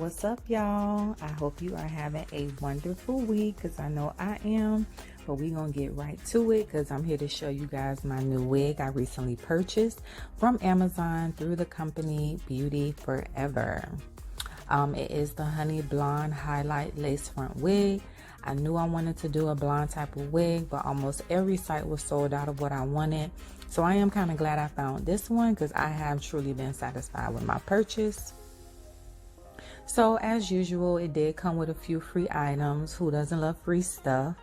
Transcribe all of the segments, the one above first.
What's up, y'all? I hope you are having a wonderful week, because I know I am. But we're going to get right to it, because I'm here to show you guys my new wig I recently purchased from Amazon through the company Beauty Forever. It is the Honey Blonde Highlight Lace Front Wig. I knew I wanted to do a blonde type of wig, but almost every site was sold out of what I wanted. So I am kind of glad I found this one, because I have truly been satisfied with my purchase. So as usual, it did come with a few free items. Who doesn't love free stuff?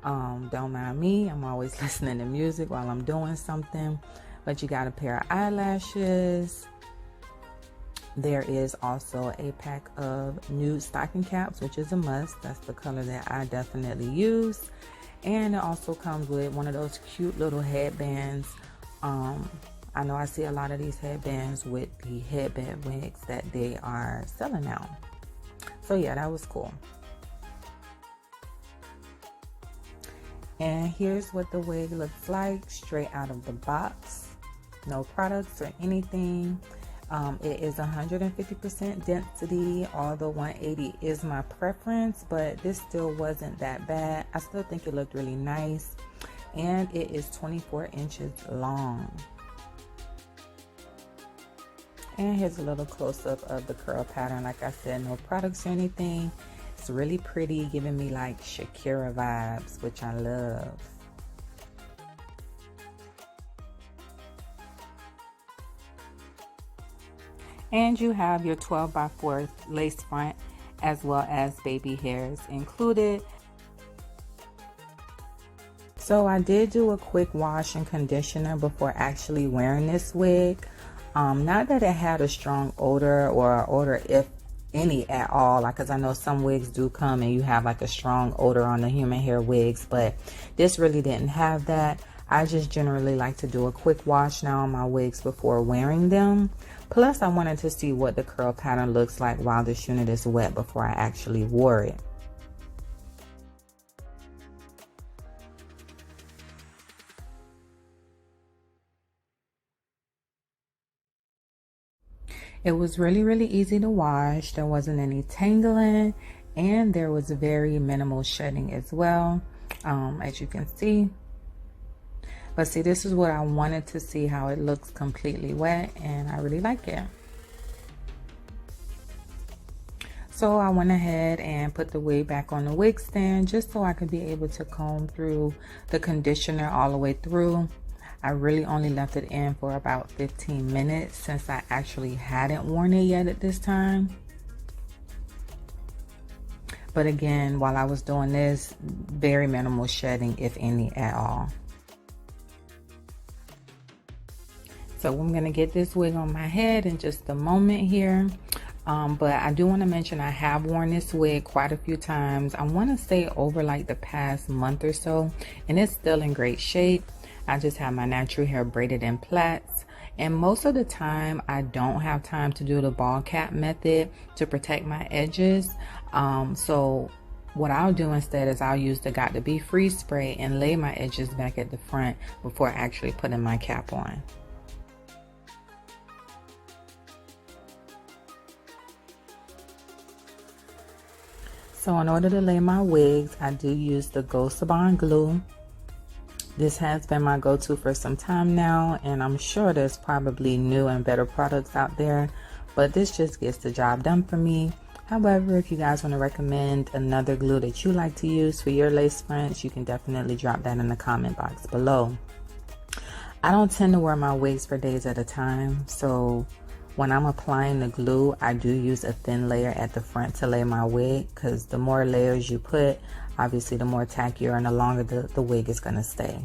Don't mind me. I'm always listening to music while I'm doing something. But you got a pair of eyelashes. There is also a pack of nude stocking caps, which is a must. That's the color that I definitely use. And it also comes with one of those cute little headbands. I know I see a lot of these headbands with the headband wigs that they are selling now. So yeah, that was cool. And here's what the wig looks like straight out of the box. No products or anything. It is 150% density, although 180 is my preference, but this still wasn't that bad. I still think it looked really nice. And it is 24 inches long. And here's a little close-up of the curl pattern. Like I said, no products or anything. It's really pretty, giving me like Shakira vibes, which I love. And you have your 12x4 lace front, as well as baby hairs included. So I did do a quick wash and conditioner before actually wearing this wig. Not that it had a strong odor, or odor if any at all, because I know some wigs do come and you have like a strong odor on the human hair wigs, but this really didn't have that. I just generally like to do a quick wash now on my wigs before wearing them. Plus I wanted to see what the curl pattern looks like while this unit is wet before I actually wore it. It was really easy to wash. There wasn't any tangling, and there was very minimal shedding as well, as you can see. But see, this is what I wanted to see, how it looks completely wet, and I really like it. So I went ahead and put the wig back on the wig stand just so I could be able to comb through the conditioner all the way through. I really only left it in for about 15 minutes since I actually hadn't worn it yet at this time. But again, while I was doing this, very minimal shedding, if any at all. So I'm going to get this wig on my head in just a moment here. But I do want to mention I have worn this wig quite a few times. I want to say over like the past month or so, and it's still in great shape. I just have my natural hair braided in plaits, and most of the time I don't have time to do the ball cap method to protect my edges. So what I'll do instead is I'll use the Got to Be Freeze spray and lay my edges back at the front before actually putting my cap on. So in order to lay my wigs, I do use the Go Sabon glue. This has been my go-to for some time now, and I'm sure there's probably new and better products out there, but this just gets the job done for me. However, if you guys want to recommend another glue that you like to use for your lace fronts, you can definitely drop that in the comment box below. I don't tend to wear my wigs for days at a time, so when I'm applying the glue, I do use a thin layer at the front to lay my wig, because the more layers you put, obviously the more tackier and the longer the wig is going to stay.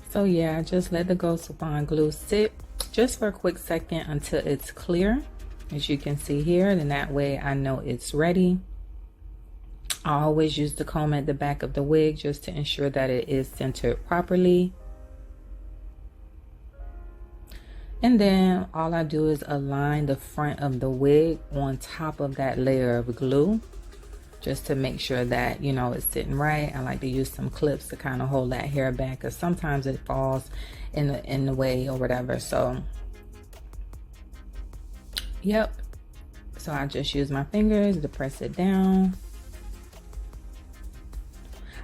So yeah, just let the Go Sabon glue sit just for a quick second until it's clear, as you can see here. Then that way I know it's ready. I always use the comb at the back of the wig just to ensure that it is centered properly. And then all I do is align the front of the wig on top of that layer of glue. just to make sure that, you know, it's sitting right. I like to use some clips to kind of hold that hair back, because sometimes it falls in the way or whatever. So yep, so I just use my fingers to press it down.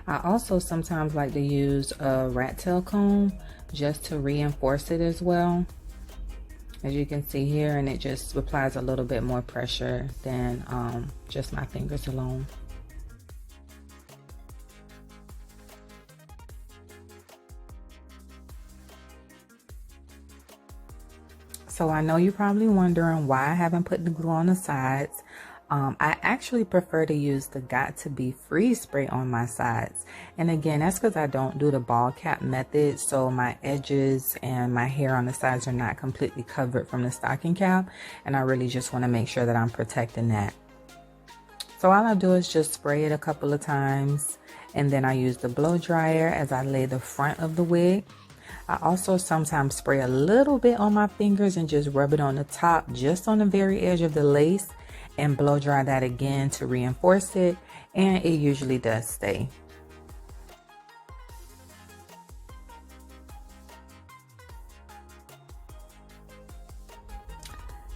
I also sometimes like to use a rat tail comb just to reinforce it as well, as you can see here, and it just applies a little bit more pressure than just my fingers alone. So I know you're probably wondering why I haven't put the glue on the sides. I actually prefer to use the Got to Be Free spray on my sides. And again, that's because I don't do the ball cap method. So my edges and my hair on the sides are not completely covered from the stocking cap. And I really just want to make sure that I'm protecting that. So all I do is just spray it a couple of times. And then I use the blow dryer as I lay the front of the wig. I also sometimes spray a little bit on my fingers and just rub it on the top, just on the very edge of the lace, and blow dry that again to reinforce it, and it usually does stay.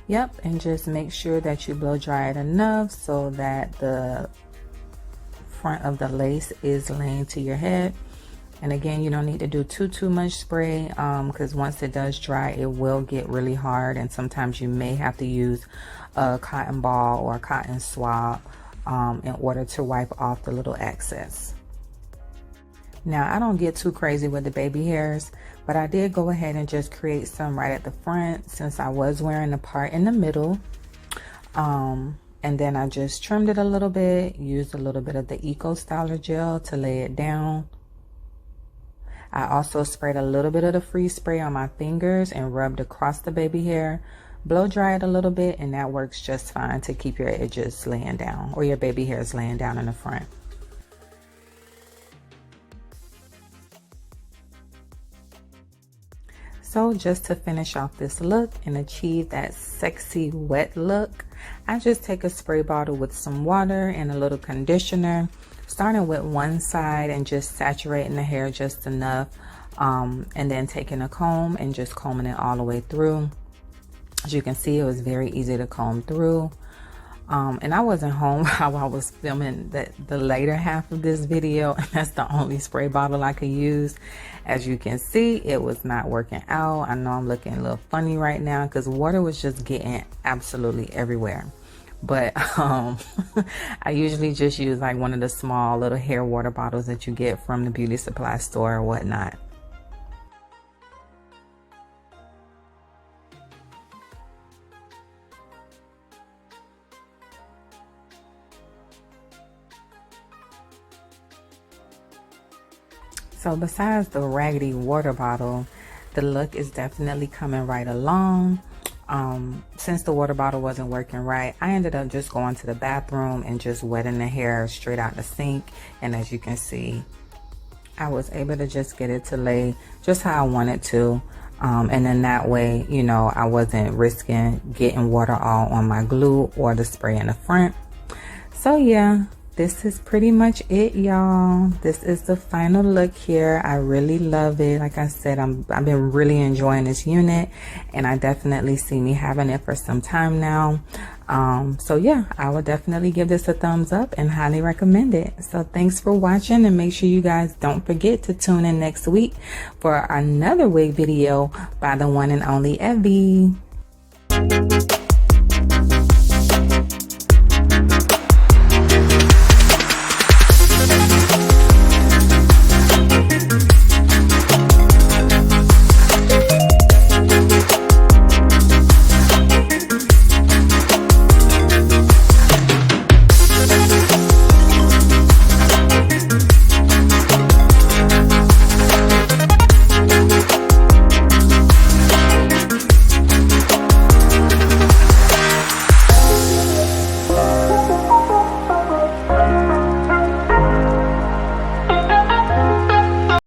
Yep, and just make sure that you blow dry it enough so that the front of the lace is laying to your head. And again, you don't need to do too much spray, because once it does dry, it will get really hard, and sometimes you may have to use a cotton ball or a cotton swab in order to wipe off the little excess. Now, I don't get too crazy with the baby hairs, but I did go ahead and just create some right at the front since I was wearing the part in the middle. And then I just trimmed it a little bit, used a little bit of the Eco Styler gel to lay it down. I also sprayed a little bit of the freeze spray on my fingers and rubbed across the baby hair. Blow dry it a little bit, and that works just fine to keep your edges laying down, or your baby hairs laying down in the front. So just to finish off this look and achieve that sexy wet look, I just take a spray bottle with some water and a little conditioner, starting with one side and just saturating the hair just enough, and then taking a comb and just combing it all the way through. As you can see, it was very easy to comb through. And I wasn't home while I was filming the later half of this video, and that's the only spray bottle I could use. As you can see, it was not working out. I know I'm looking a little funny right now because water was just getting absolutely everywhere. But I usually just use like one of the small little hair water bottles that you get from the beauty supply store or whatnot. So besides the raggedy water bottle, the look is definitely coming right along. Since the water bottle wasn't working right, I ended up just going to the bathroom and just wetting the hair straight out the sink. And as you can see, I was able to just get it to lay just how I wanted to. And then that way, you know, I wasn't risking getting water all on my glue or the spray in the front. So yeah, this is pretty much it, y'all. This is the final look here. I really love it. Like I said, I've been really enjoying this unit, and I definitely see me having it for some time now. So yeah, I would definitely give this a thumbs up and highly recommend it. So thanks for watching, and make sure you guys don't forget to tune in next week for another wig video by the one and only Evie.